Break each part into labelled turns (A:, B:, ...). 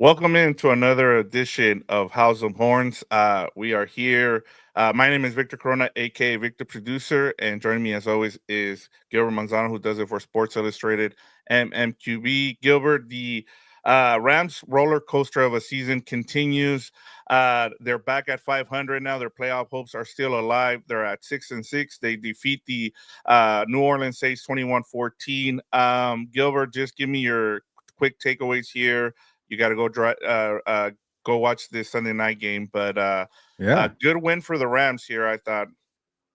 A: Welcome into another edition of House of Horns. We are here. My name is Victor Corona, aka Victor Producer, and joining me as always is Gilbert Manzano, who does it for Sports Illustrated and MQB. Gilbert, the Rams roller coaster of a season continues. They're back at 500 now. Their playoff hopes are still alive. They're at 6-6. They defeat the New Orleans Saints 21-14. Gilbert, just give me your quick takeaways here. You got to go watch this Sunday night game, but
B: Yeah.
A: good win for the Rams here. I thought.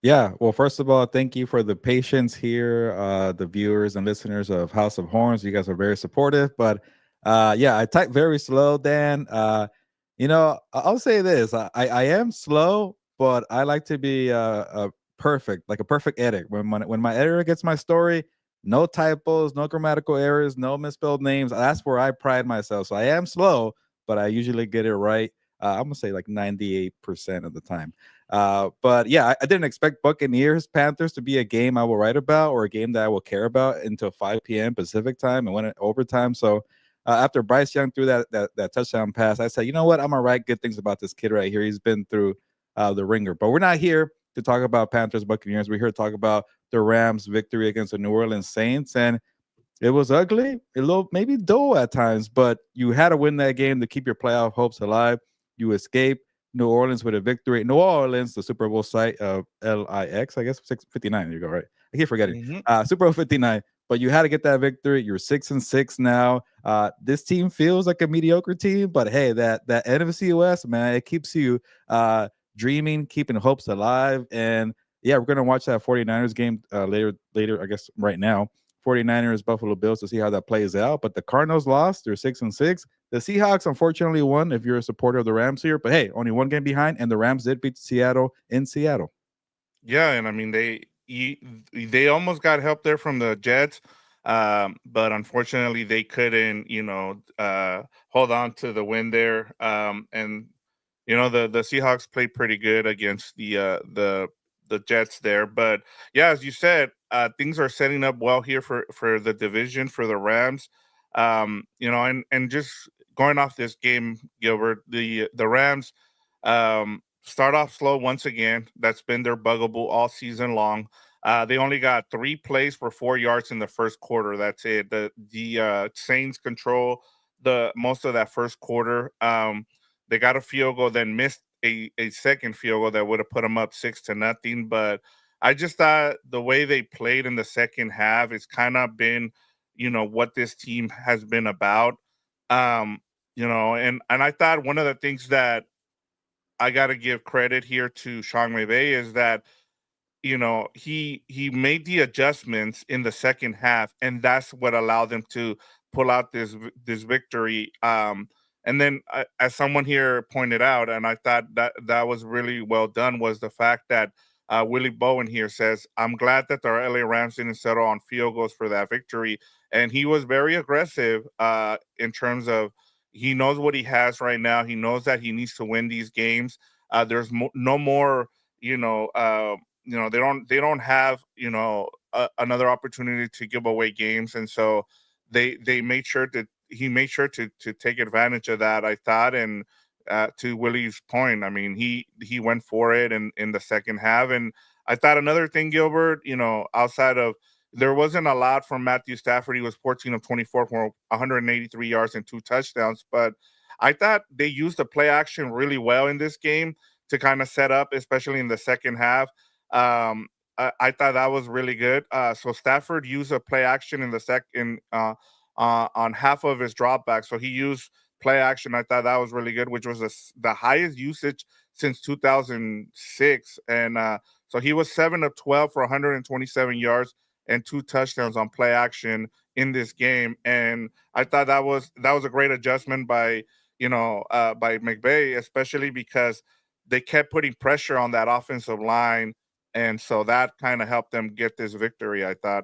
B: Yeah. Well, first of all, thank you for the patience here, the viewers and listeners of House of Horns. You guys are very supportive. But yeah, I type very slow, Dan. I'll say this. I am slow, but I like to be perfect, like a perfect edit. When my editor gets my story, no typos, no grammatical errors, no misspelled names. That's where I pride myself. So I am slow, but I usually get it right. I'm gonna say like 98% of the time. But yeah, I didn't expect Buccaneers Panthers to be a game I will write about or a game that I will care about until 5 p.m. Pacific time and went in overtime. So after Bryce Young threw that touchdown pass, I said, you know what, I'm gonna write good things about this kid right here. He's been through the ringer. But we're not here to talk about Panthers Buccaneers. We're here to talk about the Rams' victory against the New Orleans Saints, and it was ugly, a little maybe dull at times, but you had to win that game to keep your playoff hopes alive. You escaped New Orleans with a victory. New Orleans, the Super Bowl site of LIX, I guess 659. There you go, right? I keep forgetting.
A: Mm-hmm.
B: Super Bowl 59. But you had to get that victory. You're 6-6 now. This team feels like a mediocre team, but hey, that NFC West, man, it keeps you dreaming, keeping hopes alive. And yeah, we're gonna watch that 49ers game later, I guess right now. 49ers, Buffalo Bills to see how that plays out. But the Cardinals lost. They're 6-6. The Seahawks, unfortunately, won if you're a supporter of the Rams here. But hey, only one game behind, and the Rams did beat Seattle in Seattle.
A: Yeah, and I mean they almost got help there from the Jets, but unfortunately they couldn't, hold on to the win there. And the Seahawks played pretty good against the Jets there. But yeah, as you said, things are setting up well here for the division for the Rams. And just going off this game, Gilbert, the Rams start off slow once again. That's been their bugaboo all season long. They only got 3 plays for 4 yards in the first quarter. That's it. The Saints control the most of that first quarter. They got a field goal, then missed a second field goal that would have put them up 6-0. But I just thought the way they played in the second half, it's kind of been, what this team has been about. And I thought one of the things that I got to give credit here to Sean McVay is that he made the adjustments in the second half, and that's what allowed them to pull out this victory. And then, as someone here pointed out, and I thought that was really well done, was the fact that Willie Bowen here says, "I'm glad that the LA Rams didn't settle on field goals for that victory," and he was very aggressive in terms of he knows what he has right now. He knows that he needs to win these games. There's no more, you know. They don't have another opportunity to give away games, and so they made sure that he made sure to take advantage of that, I thought. And to Willie's point, I mean, he went for it in the second half. And I thought another thing, Gilbert, outside of, there wasn't a lot from Matthew Stafford. He was 14 of 24 for 183 yards and 2 touchdowns, but I thought they used the play action really well in this game to kind of set up, especially in the second half. I thought that was really good. So Stafford used a play action in the second on half of his dropback. So he used play action. I thought that was really good, which was the highest usage since 2006. And so he was 7 of 12 for 127 yards and 2 touchdowns on play action in this game. And I thought that was a great adjustment by McVay, especially because they kept putting pressure on that offensive line, and so that kind of helped them get this victory, I thought.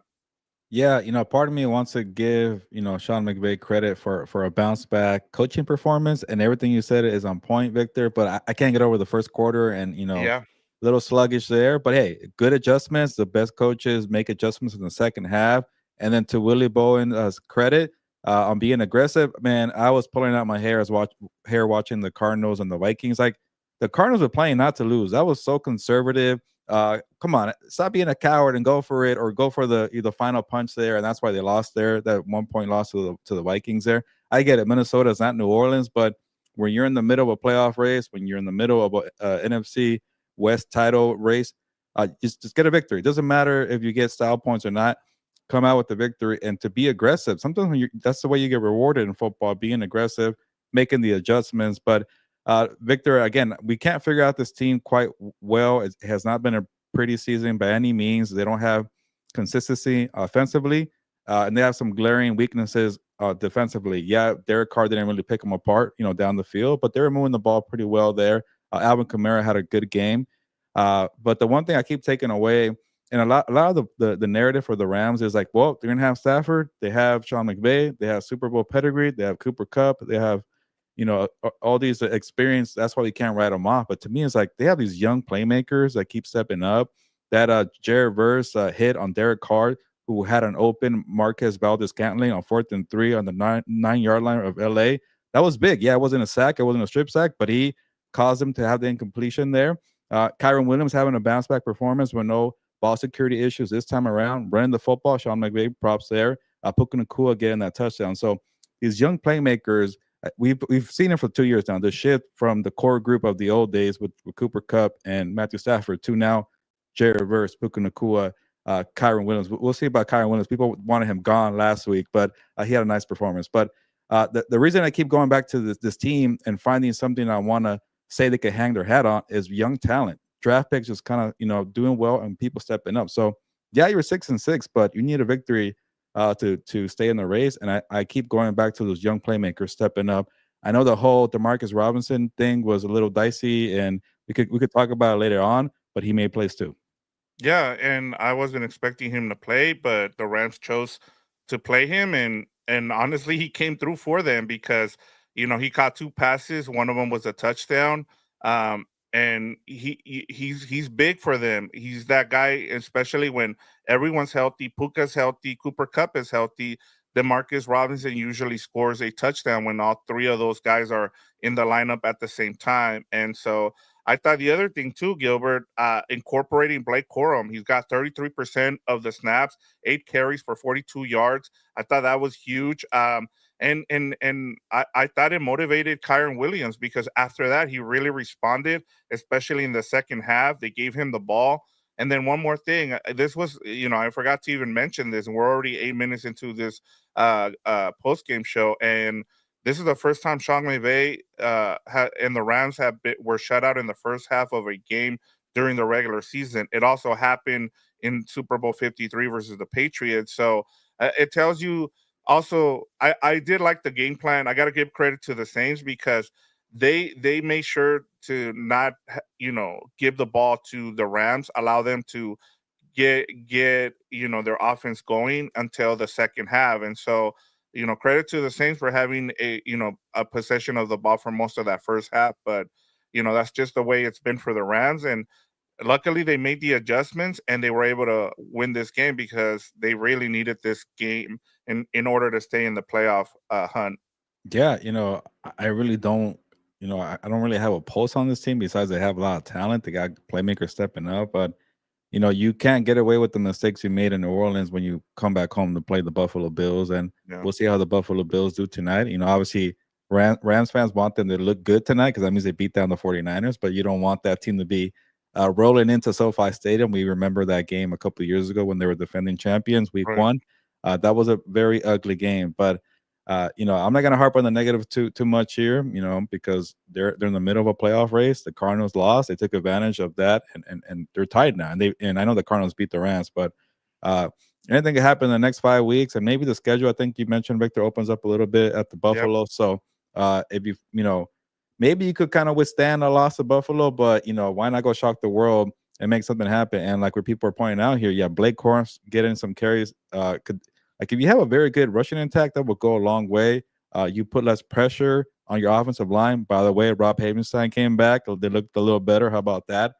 B: Yeah, part of me wants to give, Sean McVay credit for a bounce back coaching performance, and everything you said is on point, Victor. But I can't get over the first quarter, and
A: Yeah.
B: little sluggish there. But hey, good adjustments. The best coaches make adjustments in the second half. And then to Willie Bowen's credit, on being aggressive. Man, I was pulling out my hair watching the Cardinals and the Vikings. Like the Cardinals were playing not to lose. That was so conservative. Come on, stop being a coward and go for it, or go for the final punch there. And that's why they lost there. That 1 point loss to the Vikings there. I get it. Minnesota is not New Orleans, but when you're in the middle of a playoff race, when you're in the middle of a NFC West title race, just get a victory. It doesn't matter if you get style points or not. Come out with the victory and to be aggressive. Sometimes that's the way you get rewarded in football, being aggressive, making the adjustments. But Victor, again, we can't figure out this team quite well. It has not been a pretty season by any means. They don't have consistency offensively, and they have some glaring weaknesses defensively. Yeah, Derek Carr didn't really pick them apart, down the field, but they were moving the ball pretty well there. Alvin Kamara had a good game. But the one thing I keep taking away, and a lot of the narrative for the Rams is like, well, they're gonna have Stafford, they have Sean McVay, they have Super Bowl pedigree, they have Cooper Kupp, they have all these experience. That's why we can't write them off. But to me, it's like they have these young playmakers that keep stepping up. That Jared Verse hit on Derek Carr, who had an open Marquez Valdez-Scantling on 4th and 3 on the 9-yard line of LA. That was big. Yeah, it wasn't a sack, it wasn't a strip sack, but he caused him to have the incompletion there. Kyren Williams having a bounce back performance with no ball security issues this time around, running the football. Sean McVay, props there. Puka Nacua getting that touchdown. So these young playmakers, we've seen it for 2 years now. The shift from the core group of the old days with Cooper Kupp and Matthew Stafford to now Jared Verse, Puka Nacua, Kyren Williams. We'll see about Kyren Williams. People wanted him gone last week, but he had a nice performance. But the reason I keep going back to this team and finding something I want to say they could hang their hat on is young talent. Draft picks just kind of doing well and people stepping up. So yeah, you're 6-6, but you need a victory to stay in the race. And I keep going back to those young playmakers stepping up. I know the whole Demarcus Robinson thing was a little dicey, and we could talk about it later on, but he made plays too.
A: Yeah, and I wasn't expecting him to play, but the Rams chose to play him, and honestly, he came through for them because he caught two passes. One of them was a touchdown, and he's big for them. He's that guy, especially when everyone's healthy. Puka's healthy, Cooper Kupp is healthy. Demarcus Robinson usually scores a touchdown when all three of those guys are in the lineup at the same time, and so I thought the other thing too, Gilbert, incorporating Blake Corum. He's got 33% of the snaps, 8 carries for 42 yards. I thought that was huge. And I thought it motivated Kyren Williams because after that he really responded, especially in the second half. They gave him the ball. And then one more thing, this was, I forgot to even mention this, and we're already 8 minutes into this post game show, and this is the first time Sean McVay and the Rams were shut out in the first half of a game during the regular season. It also happened in Super Bowl 53 versus the Patriots. So it tells you also, I did like the game plan. I got to give credit to the Saints because they made sure to not, give the ball to the Rams, allow them to get their offense going until the second half. And so credit to the Saints for having a possession of the ball for most of that first half, but that's just the way it's been for the Rams. And luckily they made the adjustments and they were able to win this game because they really needed this game in order to stay in the playoff hunt.
B: Yeah, I really don't, I don't really have a pulse on this team besides they have a lot of talent. They got playmakers stepping up, but you can't get away with the mistakes you made in New Orleans when you come back home to play the Buffalo Bills. And
A: Yeah,
B: we'll see how the Buffalo Bills do tonight. Obviously, Rams fans want them to look good tonight because that means they beat down the 49ers, but you don't want that team to be rolling into SoFi Stadium. We remember that game a couple of years ago when they were defending champions, week
A: right.
B: one. That was a very ugly game. But I'm not gonna harp on the negative too much here, because they're in the middle of a playoff race. The Cardinals lost; they took advantage of that, and they're tied now. And I know the Cardinals beat the Rams, but uh, anything can happen in the next 5 weeks, and maybe the schedule. I think you mentioned Victor opens up a little bit at the
A: Yep.
B: Buffalo. So if maybe you could kind of withstand a loss of Buffalo, but why not go shock the world and make something happen? And like what people are pointing out here, yeah, Blake Corum getting some carries could. Like if you have a very good rushing attack, that will go a long way. You put less pressure on your offensive line. By the way, Rob Havenstein came back. They looked a little better. How about that?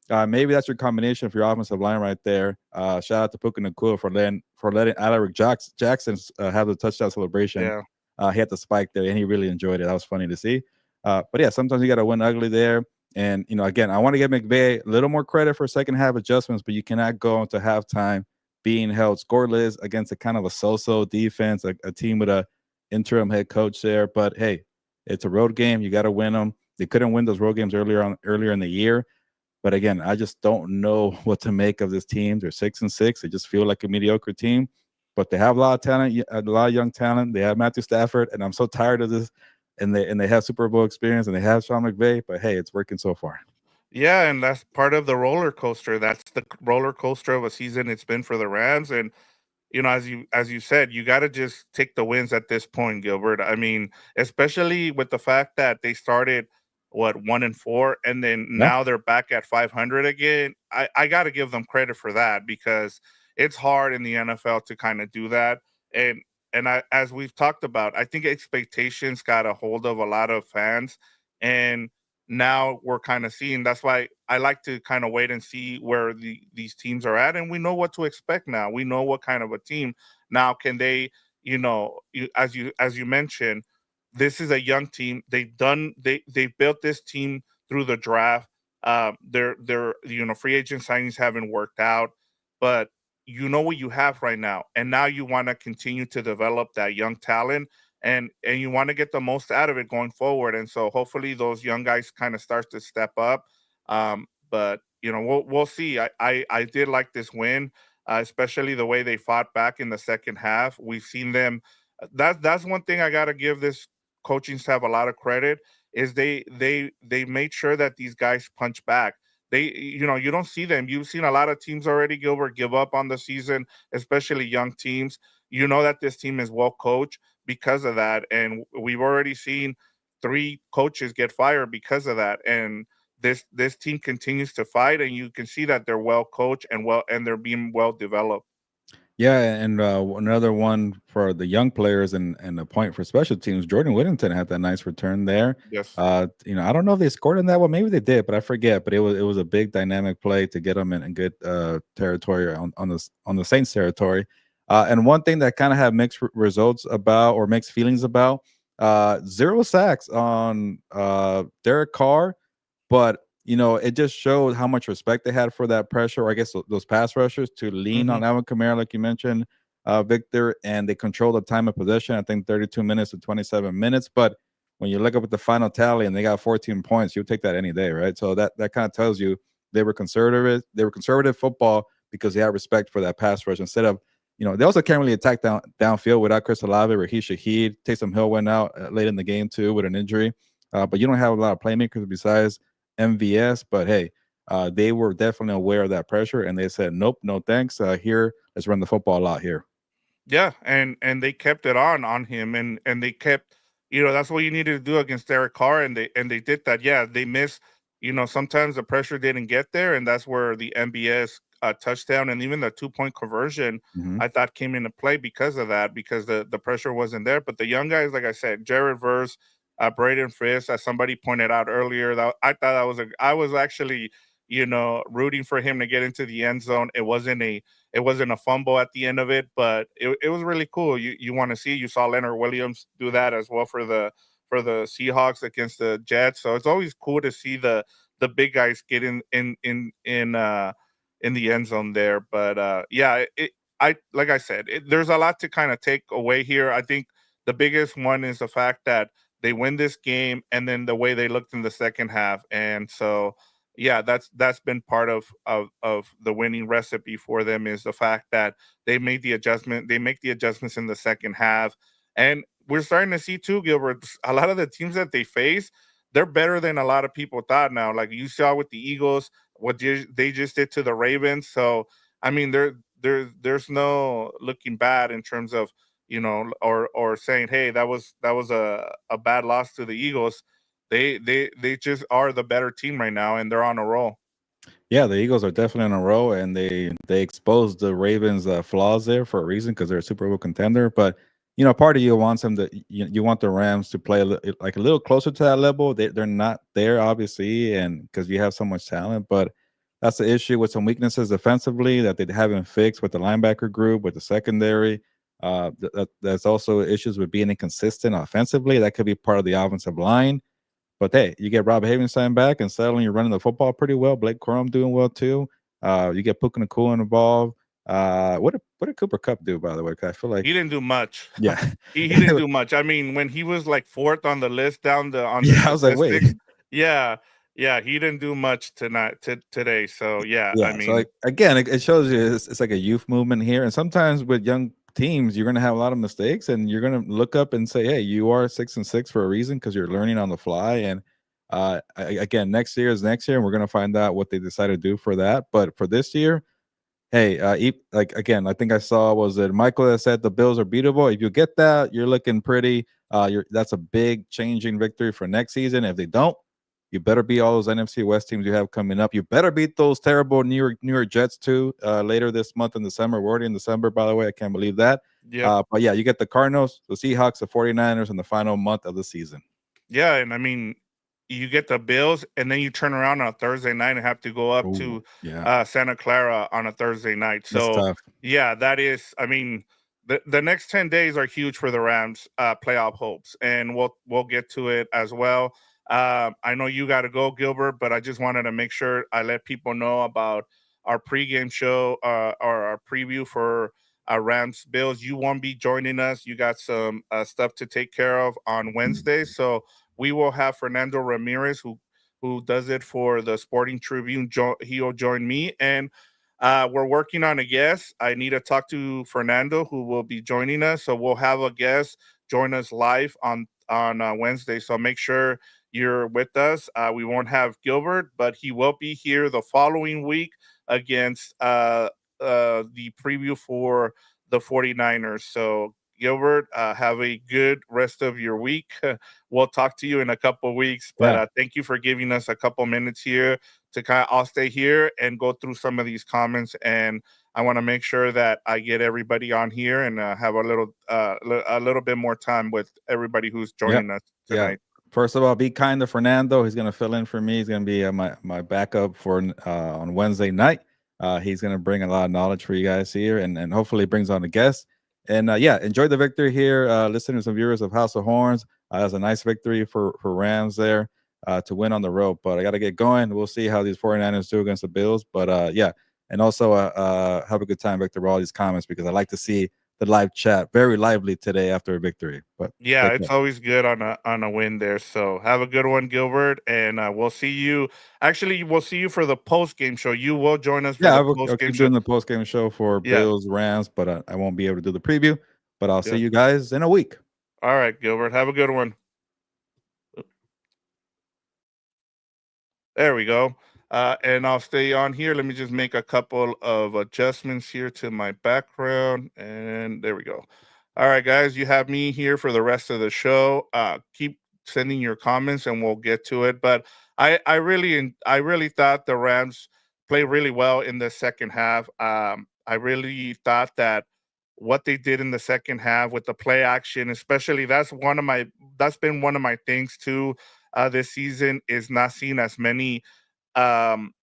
A: Yeah.
B: Maybe that's your combination for your offensive line right there. Shout out to Puka Nacua for letting Alaric Jackson have the touchdown celebration.
A: Yeah.
B: He had the spike there, and he really enjoyed it. That was funny to see. But yeah, sometimes you got to win ugly there. And again, I want to give McVay a little more credit for second half adjustments, but you cannot go into halftime being held scoreless against a kind of a so-so defense, a team with a interim head coach there. But hey, it's a road game. You got to win them. They couldn't win those road games earlier in the year. But again, I just don't know what to make of this team. They're 6-6. They just feel like a mediocre team, but they have a lot of talent, a lot of young talent. They have Matthew Stafford, and I'm so tired of this. And they have Super Bowl experience, and they have Sean McVay. But hey, it's working so far.
A: Yeah, and that's part of the roller coaster. That's the roller coaster of a season it's been for the Rams. And as you said, you got to just take the wins at this point, Gilbert. I mean, especially with the fact that they started 1-4, and then
B: Yeah.
A: now they're back at 500 again. I got to give them credit for that, because it's hard in the NFL to kind of do that. And as we've talked about, I think expectations got a hold of a lot of fans, and now we're kind of seeing. That's why I like to kind of wait and see where these teams are at, and we know what to expect now. We know what kind of a team. Now, can they, as you mentioned, this is a young team. They built this team through the draft. Their free agent signings haven't worked out, but you know what you have right now, and now you want to continue to develop that young talent, and you want to get the most out of it going forward. And so hopefully those young guys kind of start to step up. But we'll see. I did like this win, especially the way they fought back in the second half. We've seen them. That's one thing I got to give this coaching staff a lot of credit, is they made sure that these guys punch back. You don't see them. You've seen a lot of teams already, Gilbert, give up on the season, especially young teams. You know that this team is well coached because of that, and we've already seen 3 coaches get fired because of that. And this team continues to fight, and you can see that they're well coached and they're being well developed.
B: Yeah, and another one for the young players and a point for special teams. Jordan Whittington had that nice return there.
A: Yes.
B: I don't know if they scored in that one. Maybe they did, but I forget. But it was a big dynamic play to get them in good territory on the Saints territory. And one thing that kind of had mixed results about, or mixed feelings about, 0 sacks on Derek Carr, but it just showed how much respect they had for that pressure, or I guess those pass rushers, to lean
A: Hmm.
B: on Alvin Kamara, like you mentioned, Victor, and they control the time of possession. I think 32 minutes to 27 minutes. But when you look up at the final tally and they got 14 points, you'll take that any day, right? So that kind of tells you they were conservative. They were conservative football because they had respect for that pass rush instead of. They also can't really attack downfield without Chris Olave or Raheem Shaheed. Taysom Hill went out late in the game too with an injury, but you don't have a lot of playmakers besides MVS. But hey, they were definitely aware of that pressure, and they said, "Nope, no thanks. Here, let's run the football out here."
A: Yeah, and they kept it on him, and they kept, that's what you needed to do against Derek Carr, and they did that. Yeah, they missed. Sometimes the pressure didn't get there, and that's where the MBS touchdown and even the 2-point conversion,
B: Hmm.
A: I thought, came into play because of that, because the pressure wasn't there. But the young guys, like I said, Jared Verse, Braden Fisk, as somebody pointed out earlier, that I thought I was actually, rooting for him to get into the end zone. It wasn't a fumble at the end of it, but it was really cool. You want to see. You saw Leonard Williams do that as well for the Seahawks against the Jets. So it's always cool to see the big guys get in the end zone there. But yeah, I like I said, there's a lot to kind of take away here. I think the biggest one is the fact that they win this game, and then the way they looked in the second half. And so yeah, that's been part of the winning recipe for them, is the fact that they make the adjustments in the second half. And we're starting to see too, Gilbert, a lot of the teams that they face, they're better than a lot of people thought now. Like you saw with the Eagles, they just did to the Ravens. So I mean, there's no looking bad in terms of, or saying, hey, that was a bad loss to the Eagles. They just are the better team right now, and they're on a roll.
B: Yeah, the Eagles are definitely in a row, and they exposed the Ravens' flaws there for a reason, because they're a Super Bowl contender. But part of you wants them to you want the Rams to play like a little closer to that level. They're not there obviously, and because you have so much talent, but that's the issue with some weaknesses defensively that they haven't fixed with the linebacker group, with the secondary. There's also issues with being inconsistent offensively. That could be part of the offensive line. But hey, you get Rob Havenstein back, and suddenly you're running the football pretty well. Blake Corum doing well too. You get Puka Nacua involved. What did Cooper Cup do, by the way? 'Cause I feel like
A: He didn't do much.
B: yeah,
A: He didn't do much. I mean, when he was like fourth on the list down on the
B: yeah. I was like, wait,
A: statistics, yeah, yeah, he didn't do much today. So yeah, I
B: yeah. So
A: mean,
B: like again, it shows you it's like a youth movement here, and sometimes with young teams, you're gonna have a lot of mistakes, and you're gonna look up and say, hey, you are 6-6 for a reason because you're learning on the fly. And again, next year is next year, and we're gonna find out what they decide to do for that. But for this year, hey, like again, I think I saw was it Michael that said the Bills are beatable. If you get that, you're looking pretty. That's a big changing victory for next season. If they don't, you better beat all those NFC West teams you have coming up. You better beat those terrible New York Jets too later this month in December. We're already in December, by the way. I can't believe that.
A: yep.
B: But yeah, you get the Cardinals, the Seahawks, the 49ers in the final month of the season.
A: Yeah, and I mean, you get the Bills, and then you turn around on a Thursday night and have to go up
B: Oh
A: to
B: yeah,
A: Santa Clara on a Thursday night.
B: that's
A: So
B: tough.
A: yeah, that is. I mean, the next 10 days are huge for the Rams' playoff hopes, and we'll get to it as well. I know you got to go, Gilbert, but I just wanted to make sure I let people know about our pregame show or our preview for Rams Bills. You won't be joining us. You got some stuff to take care of on Wednesday, so we will have Fernando Ramirez, who does it for the Sporting Tribune. He'll join me, and we're working on a guest. I need to talk to Fernando, who will be joining us. So we'll have a guest join us live on Wednesday. So make sure you're with us. We won't have Gilbert, but he will be here the following week against the preview for the 49ers. So Gilbert, have a good rest of your week. We'll talk to you in a couple weeks, but
B: Yeah,
A: thank you for giving us a couple minutes here to kind of, I'll stay here and go through some of these comments. And I want to make sure that I get everybody on here and have a little bit more time with everybody who's
B: yep,
A: joining us
B: yeah.
A: tonight.
B: First of all, be kind to Fernando. He's gonna fill in for me. He's gonna be my backup for on Wednesday night. He's gonna bring a lot of knowledge for you guys here, and hopefully brings on a guest. And yeah, enjoy the victory here, listeners and viewers of House of Horns. That's a nice victory for Rams there to win on the road. But I got to get going. We'll see how these 49ers do against the Bills. But yeah, and also have a good time, Victor, with all these comments because I like to see the live chat very lively today after a victory. But
A: Yeah,
B: take
A: it's
B: care.
A: always good on a win there. So have a good one, Gilbert, and we'll see you. Actually, we'll see you for the post game show. You will join us for
B: Yeah,
A: the
B: I'll
A: post game
B: keep
A: show.
B: doing the post game show for
A: Yeah,
B: Bills, Rams, but I won't be able to do the preview. But I'll see
A: yeah.
B: you guys in a week.
A: All right, Gilbert. Have a good one. There we go. And I'll stay on here. Let me just make a couple of adjustments here to my background. And there we go. All right, guys, you have me here for the rest of the show. Keep sending your comments and we'll get to it. But I really thought the Rams played really well in the second half. I really thought that what they did in the second half with the play action, especially that's been one of my things too this season is not seeing as many um,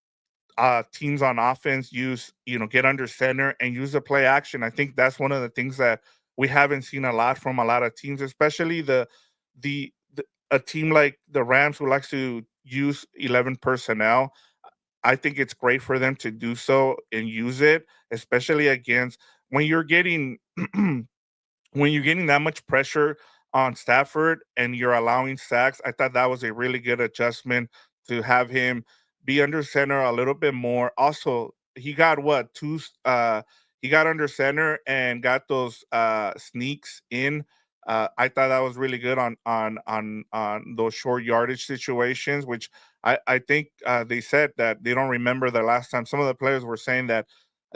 A: teams on offense get under center and use the play action. I think that's one of the things that we haven't seen a lot from a lot of teams, especially the a team like the Rams who likes to use 11 personnel. I think it's great for them to do so and use it, especially against when you're getting when you're getting that much pressure on Stafford and you're allowing sacks. I thought that was a really good adjustment to have him be under center a little bit more. Also, he got what he got under center and got those sneaks in. I thought that was really good on those short yardage situations, which I think they said that they don't remember the last time. Some of the players were saying that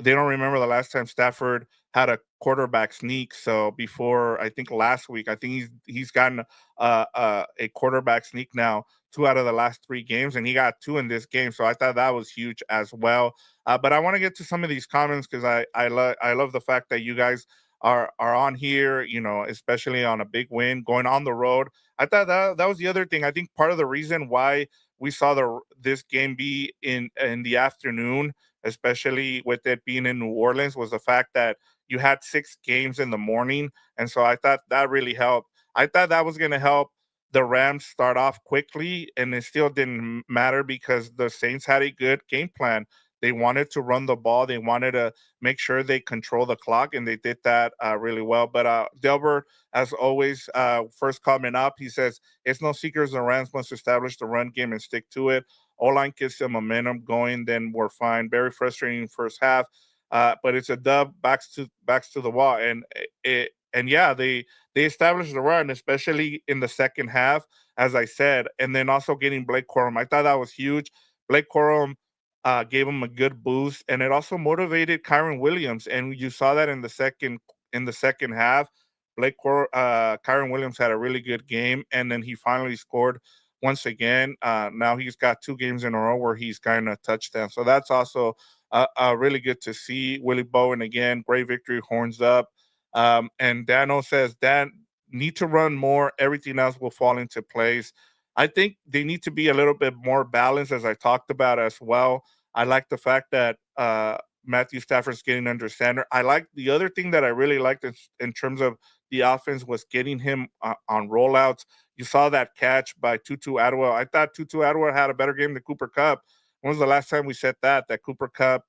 A: they don't remember the last time Stafford had a quarterback sneak. So before, I think last week, I think he's gotten a quarterback sneak now 2 out of the last 3 games, and he got 2 in this game. So I thought that was huge as well. But I want to get to some of these comments because I love the fact that you guys are on here, especially on a big win going on the road. I thought that was the other thing. I think part of the reason why we saw this game be in the afternoon, especially with it being in New Orleans, was the fact that you had 6 games in the morning, and so I thought that really helped. I thought that was going to help the Rams start off quickly, and it still didn't matter because the Saints had a good game plan. They wanted to run the ball. They wanted to make sure they control the clock, and they did that really well. But Delbert, as always, first comment up, he says, it's no secret the Rams must establish the run game and stick to it. O-line gets the momentum going, then we're fine. Very frustrating first half, but it's a dub, backs to the wall. And yeah, they established the run, especially in the second half, as I said, and then also getting Blake Corum. I thought that was huge. Blake Corum gave him a good boost, and it also motivated Kyren Williams. And you saw that in the second half. Kyren Williams had a really good game, and then he finally scored once again. Now he's got 2 games in a row where he's kind of touchdown. So that's also really good to see. Willie Bowen again, great victory, horns up. And Dano says, Dan, need to run more. Everything else will fall into place. I think they need to be a little bit more balanced, as I talked about as well. I like the fact that Matthew Stafford's getting under center. I like the other thing that I really liked in terms of the offense was getting him on rollouts. You saw that catch by Tutu Atwell. I thought Tutu Atwell had a better game than Cooper Cup. When was the last time we said that? That Cooper Cup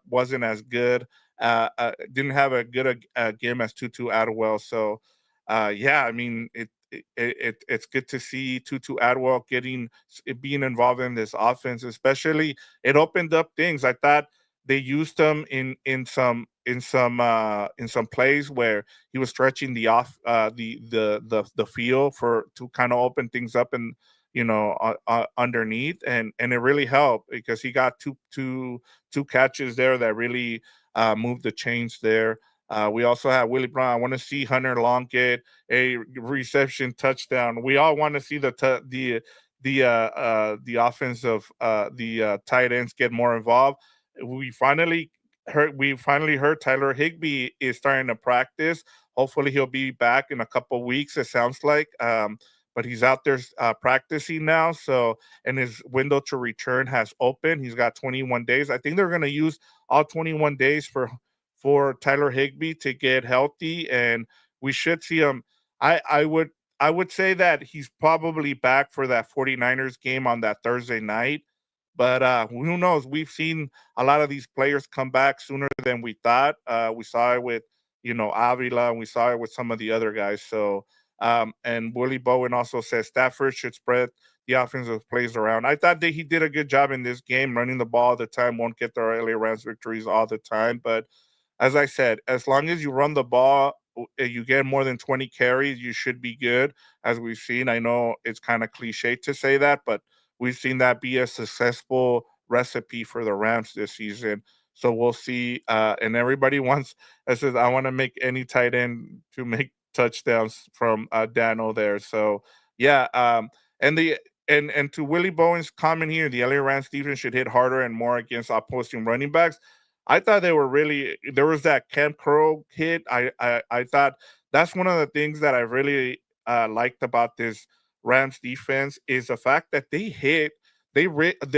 A: wasn't as good. Didn't have a good game as Tutu Atwell. So, yeah, I mean, it's good to see Tutu Atwell being involved in this offense, especially it opened up things. I thought they used him in some plays where he was stretching the field for to kind of open things up and underneath, and it really helped because he got two catches there that really moved the chains there. We also have Willie Brown. I want to see Hunter Long get a reception touchdown. We all want to see the offensive the tight ends get more involved. We finally heard Tyler Higbee is starting to practice. Hopefully he'll be back in a couple weeks. It sounds like. But he's out there practicing now. So, and his window to return has opened. He's got 21 days. I think they're going to use all 21 days for Tyler Higbee to get healthy, and we should see him. I would say that he's probably back for that 49ers game on that Thursday night. But who knows? We've seen a lot of these players come back sooner than we thought. We saw it with Avila, and we saw it with some of the other guys. So and Willie Bowen also says Stafford should spread the offensive plays around. I thought that he did a good job in this game, running the ball all the time. Won't get the LA Rams victories all the time, but as I said, as long as you run the ball, you get more than 20 carries, you should be good. As we've seen, I know it's kind of cliche to say that, but we've seen that be a successful recipe for the Rams this season. So we'll see. And everybody wants, I says, I want to make any tight end to make touchdowns from Dano there. So yeah, and the and to Willie Bowen's comment here, the LA Rams defense should hit harder and more against opposing running backs. I thought they were really there was that Camp Crow hit. I thought that's one of the things that I really liked about this Rams defense is the fact that they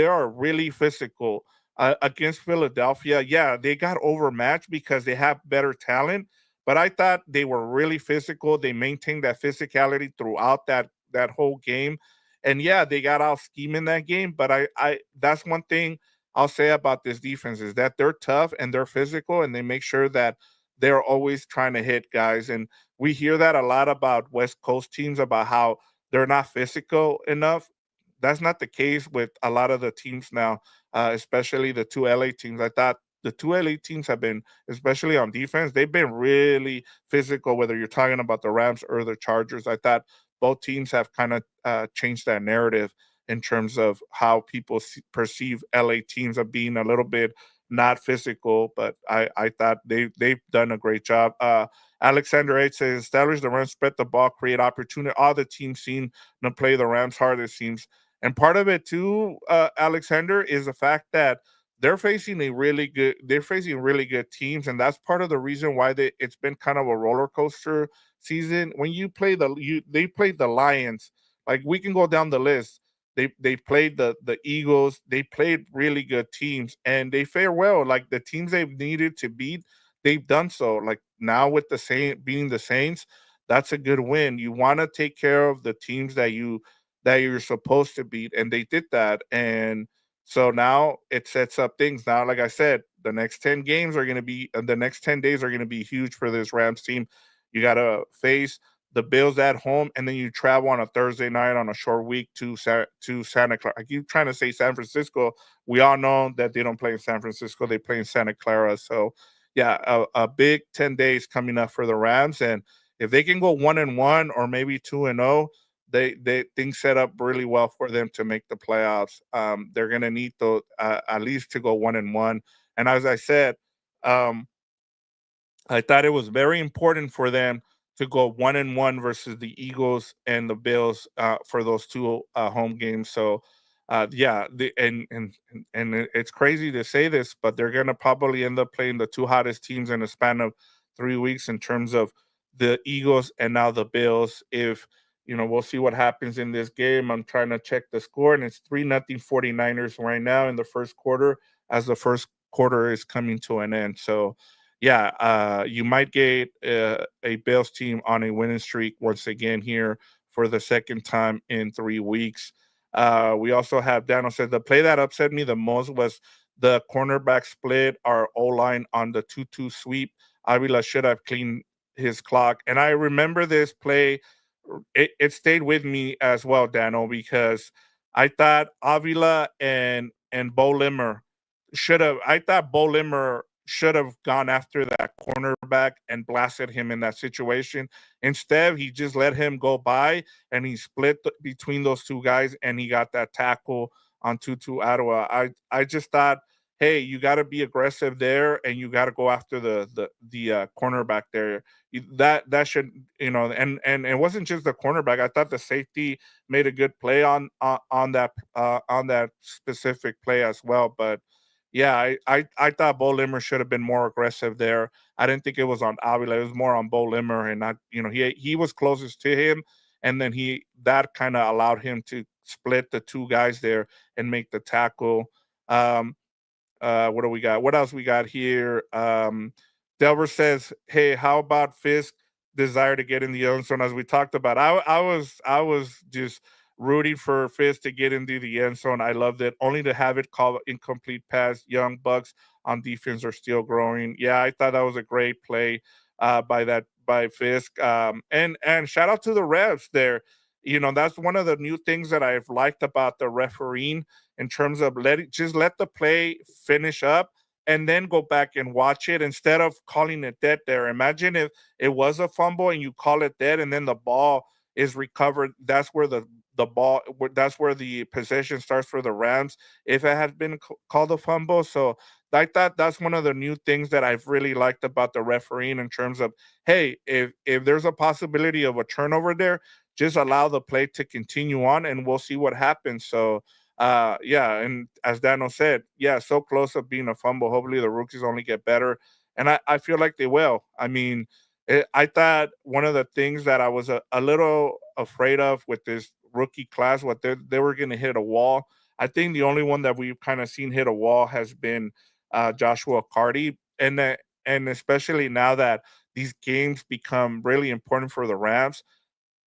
A: are really physical against Philadelphia. Yeah, they got overmatched because they have better talent, but I thought they were really physical. They maintained that physicality throughout that whole game, and yeah, they got out scheming that game. But I that's one thing I'll say about this defense is that they're tough and they're physical and they make sure that they're always trying to hit guys. And we hear that a lot about West Coast teams about how they're not physical enough. That's not the case with a lot of the teams now, especially the two LA teams. I thought the two LA teams have been, especially on defense, they've been really physical, whether you're talking about the Rams or the Chargers. I thought both teams have kind of changed that narrative in terms of how people perceive LA teams of being a little bit not physical, but I thought they've done a great job. Alexander H says establish the run, spread the ball, create opportunity. All the teams seem to play the Rams hard, it seems. And part of it too, Alexander, is the fact that they're facing really good teams, and that's part of the reason why it's been kind of a roller coaster season. When you play they played the Lions, like we can go down the list. They played the Eagles. They played really good teams, and they fare well. Like the teams they've needed to beat, they've done so. Like now with the Saint being the Saints, that's a good win. You want to take care of the teams that you're supposed to beat, and they did that. And so now it sets up things. Now, like I said, the next 10 days are going to be huge for this Rams team. You got to face the Bills at home, and then you travel on a Thursday night on a short week to Santa Clara. I keep trying to say San Francisco. We all know that they don't play in San Francisco; they play in Santa Clara. So, yeah, a big 10 days coming up for the Rams, and if they can go 1-1 or maybe 2-0, they things set up really well for them to make the playoffs. They're gonna need to at least to go 1-1. And as I said, um, I thought it was very important for them to go 1-1 versus the Eagles and the Bills for those two home games. So, yeah, it's crazy to say this, but they're gonna probably end up playing the two hottest teams in a span of 3 weeks in terms of the Eagles and now the Bills. If we'll see what happens in this game. I'm trying to check the score, and it's 3-0 49ers right now in the first quarter, as the first quarter is coming to an end. So yeah, you might get a Bills team on a winning streak once again here for the second time in 3 weeks. We also have Daniel said the play that upset me the most was the cornerback split our O line on the 2-2 sweep. Avila should have cleaned his clock. And I remember this play. It stayed with me as well, Dano, because I thought Avila and Bo Limmer I thought Bo Limmer should have gone after that cornerback and blasted him in that situation. Instead, he just let him go by, and he split between those two guys, and he got that tackle on Tutu Ottawa. I just thought, hey, you got to be aggressive there, and you got to go after the cornerback there. That should, and it wasn't just the cornerback. I thought the safety made a good play on that specific play as well. But yeah, I thought Bo Limmer should have been more aggressive there. I didn't think it was on Avila. It was more on Bo Limmer, and not, he was closest to him, and then that kind of allowed him to split the two guys there and make the tackle. Um, what do we got? What else we got here? Delver says, "Hey, how about Fisk desire to get in the end zone?" As we talked about, I was just rooting for Fisk to get into the end zone. I loved it. Only to have it called incomplete pass. Young Bucks on defense are still growing. Yeah, I thought that was a great play by Fisk. And shout out to the refs there. That's one of the new things that I've liked about the refereeing in terms of let the play finish up and then go back and watch it instead of calling it dead there. Imagine if it was a fumble and you call it dead and then the ball is recovered. That's where the possession starts for the Rams if it had been called a fumble. So I thought that's one of the new things that I've really liked about the refereeing in terms of, hey, if there's a possibility of a turnover there, just allow the play to continue on and we'll see what happens. So yeah, and as Dano said, yeah, so close of being a fumble. Hopefully the rookies only get better, and I feel like they will. I mean, I thought one of the things that I was a little afraid of with this rookie class, what they were going to hit a wall. I think the only one that we've kind of seen hit a wall has been Joshua Carty, and especially now that these games become really important for the Rams,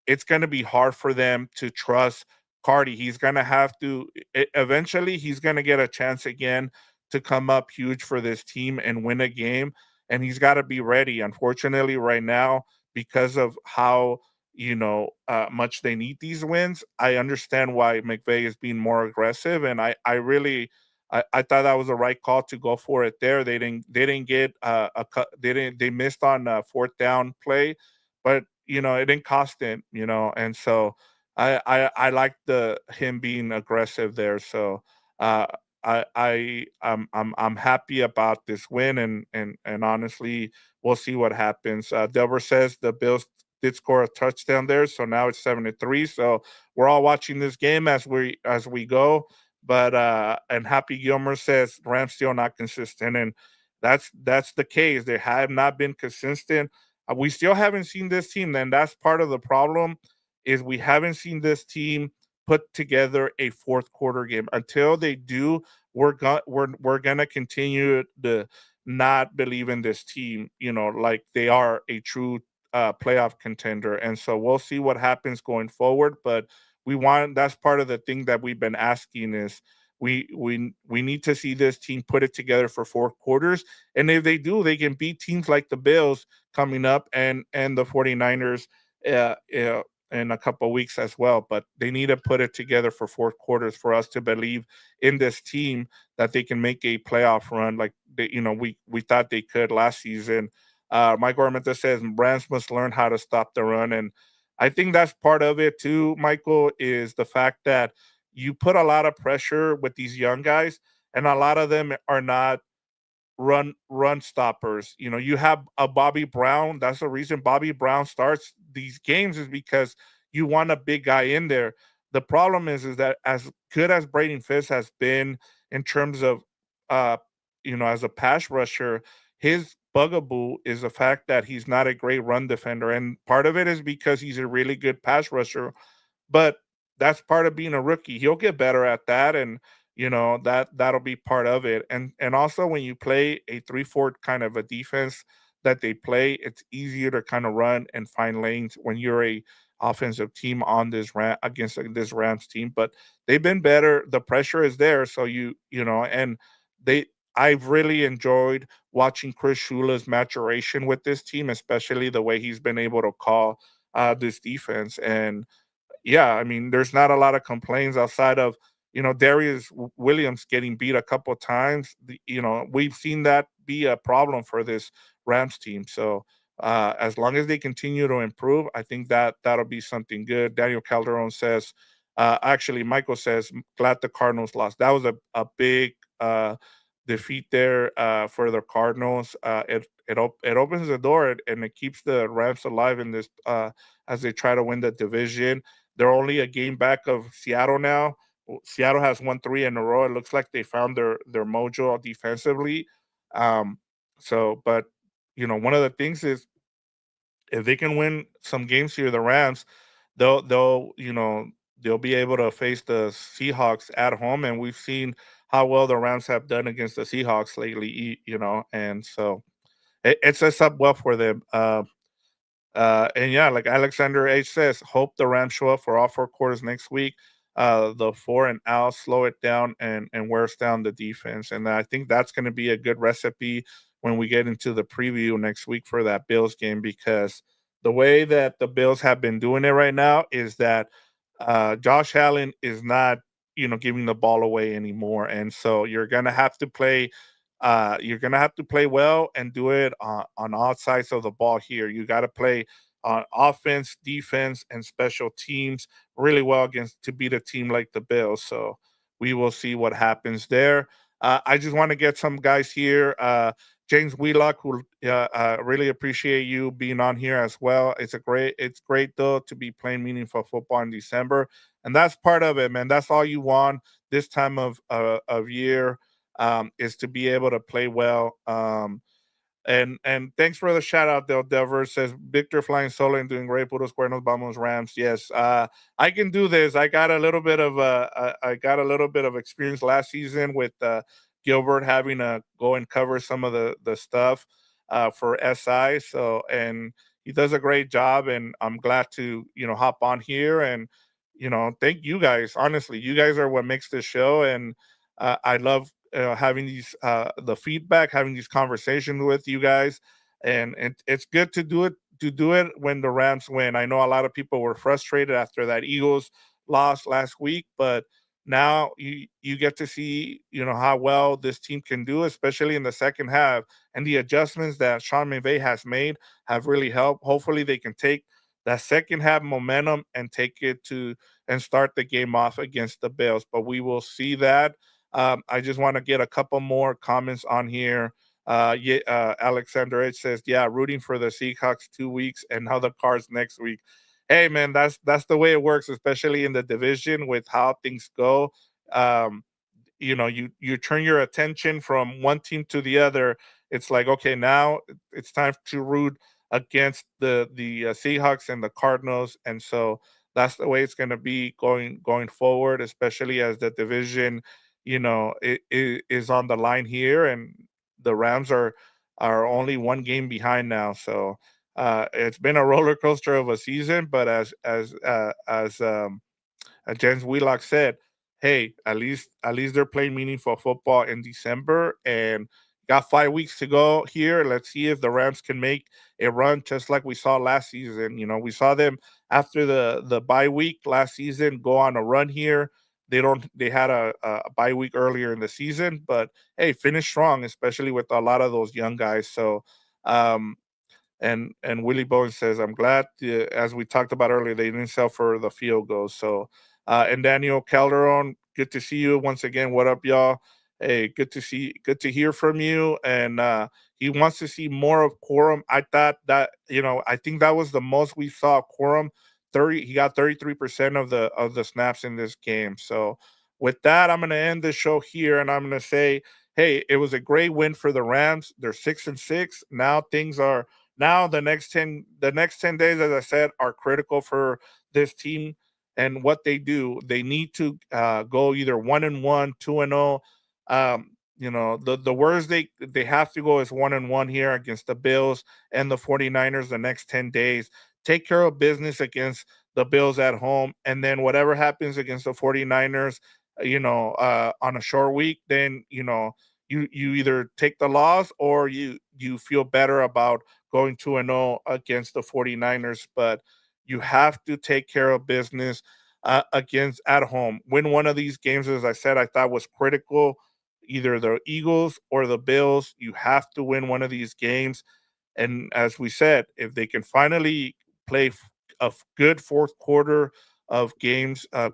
A: it's going to be hard for them to trust Cardi. He's going to have to eventually he's going to get a chance again to come up huge for this team and win a game, and he's got to be ready. Unfortunately, right now, because of how much they need these wins, I understand why McVay is being more aggressive, and I really I thought that was the right call to go for it there. They didn't get a cut. They missed on a fourth down play, but it didn't cost him, and so I like the him being aggressive there. So uh I'm happy about this win, and honestly we'll see what happens. Delbert says the Bills did score a touchdown there, so now it's 7-3. So we're all watching this game as we go. But and Happy Gilmer says Rams still not consistent, and that's the case. They have not been consistent. We still haven't seen this team. Then that's part of the problem is we haven't seen this team put together a fourth quarter game. Until they do, we're gonna continue to not believe in this team. Like they are a true playoff contender, and so we'll see what happens going forward. But that's part of the thing that we've been asking is we need to see this team put it together for four quarters, and if they do, they can beat teams like the Bills coming up and the 49ers in a couple of weeks as well. But they need to put it together for four quarters for us to believe in this team that they can make a playoff run like we thought they could last season. Mike Armenta says Rams must learn how to stop the run, and I think that's part of it too, Michael, is the fact that you put a lot of pressure with these young guys, and a lot of them are not run stoppers. You have a Bobby Brown. That's the reason Bobby Brown starts these games is because you want a big guy in there. The problem is that as good as Braden Fisk has been in terms of uh as a pass rusher, his bugaboo is the fact that he's not a great run defender. And part of it is because he's a really good pass rusher, but that's part of being a rookie. He'll get better at that, and that'll be part of it. And also when you play a 3-4 kind of a defense that they play, it's easier to kind of run and find lanes when you're a offensive team on this against this Rams team. But they've been better. The pressure is there, so and they. I've really enjoyed watching Chris Shula's maturation with this team, especially the way he's been able to call this defense. And yeah, I mean, there's not a lot of complaints outside of Darius Williams getting beat a couple of times. We've seen that be a problem for this Rams team. So as long as they continue to improve, I think that'll be something good. Daniel Calderon says, actually, Michael says, glad the Cardinals lost. That was a big defeat there for the Cardinals. It opens the door and it keeps the Rams alive in this as they try to win the division. They're only a game back of Seattle now. Seattle has won 3 in a row. It looks like they found their mojo defensively. Um, but one of the things is if they can win some games here, the Rams, they'll be able to face the Seahawks at home, and we've seen how well the Rams have done against the Seahawks lately. And so it sets up well for them. And yeah, like Alexander H says, hope the Rams show up for all four quarters next week. The 4 and out, slow it down and wears down the defense. And I think that's going to be a good recipe when we get into the preview next week for that Bills game, because the way that the Bills have been doing it right now is that Josh Allen is not, giving the ball away anymore. And so you're gonna have to play well and do it on all sides of the ball here. You got to play on offense, defense, and special teams really well against to beat a team like the Bills. So we will see what happens there. I just want to get some guys here. James Wheelock, who really appreciate you being on here as well. It's great though to be playing meaningful football in December, and that's part of it, man. That's all you want this time of year, is to be able to play well. And thanks for the shout out, Del Dever says Victor flying solo and doing great. Puros cuernos, vamos Rams. Yes, I can do this. I got a little bit of experience last season with Gilbert having to go and cover some of the stuff for SI. So and he does a great job, and I'm glad to hop on here and thank you guys. Honestly, you guys are what makes this show, and I love having the feedback, having these conversations with you guys, and it's good to do it when the Rams win. I know a lot of people were frustrated after that Eagles loss last week, but now you get to see how well this team can do, especially in the second half, and the adjustments that Sean McVay has made have really helped. Hopefully, they can take that second half momentum and take it to and start the game off against the Bills. But we will see that. I just want to get a couple more comments on here. Alexander H says, "Yeah, rooting for the Seahawks 2 weeks, and now the Cards next week." Hey, man, that's the way it works, especially in the division with how things go. Um, you turn your attention from one team to the other. It's like, okay, now it's time to root against the Seahawks and the Cardinals, and so that's the way it's going to be going forward, especially as the division, is on the line here, and the Rams are only one game behind now. So it's been a roller coaster of a season, but as James Wheelock said, hey, at least they're playing meaningful football in December, and got 5 weeks to go here. Let's see if the Rams can make a run just like we saw last season. We saw them after the bye week last season go on a run here. They had a bye week earlier in the season, but hey, finish strong, especially with a lot of those young guys. So um and Willie Bowen says, "I'm glad, as we talked about earlier, they didn't sell for the field goals." So, and Daniel Calderon, good to see you once again. What up, y'all? Hey, good to hear from you. And he wants to see more of Quorum. I thought that I think that was the most we saw Quorum. He got 33% of the snaps in this game. So, with that, I'm going to end the show here, and I'm going to say, hey, it was a great win for the Rams. They're 6-6 now. Things are now the next 10 days, as I said, are critical for this team and what they do. They need to go either 1-1, 2-0. The worst they have to go is 1-1 here against the Bills and the 49ers the next 10 days. Take care of business against the Bills at home, and then whatever happens against the 49ers, on a short week, then you either take the loss or you feel better about going 2-0 against the 49ers, but you have to take care of business against at home. Win one of these games, as I said, I thought was critical. Either the Eagles or the Bills, you have to win one of these games. And as we said, if they can finally play a good fourth quarter of games, a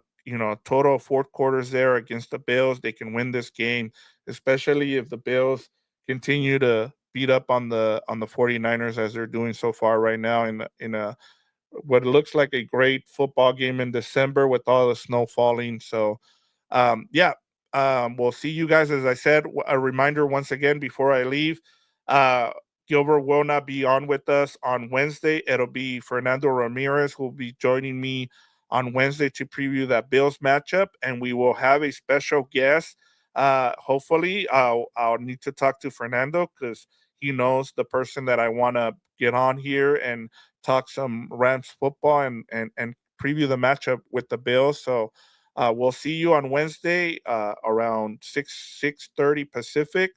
A: total of fourth quarters there against the Bills, they can win this game, especially if the Bills continue to beat up on the 49ers as they're doing so far right now in a what looks like a great football game in December with all the snow falling. So yeah, we'll see you guys. As I said, a reminder once again before I leave, uh, Gilbert will not be on with us on Wednesday. It'll be Fernando Ramirez who will be joining me on Wednesday to preview that Bills matchup, and we will have a special guest. Hopefully, I'll need to talk to Fernando because he knows the person that I want to get on here and talk some Rams football and preview the matchup with the Bills. So we'll see you on Wednesday around 6:30 Pacific,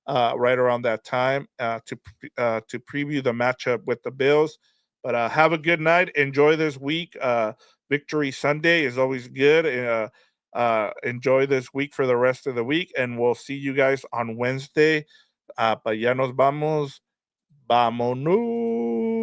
A: right around that time to preview the matchup with the Bills. But have a good night. Enjoy this week. Victory Sunday is always good. Enjoy this week for the rest of the week, and we'll see you guys on Wednesday. Ya nos vamos. Vámonos.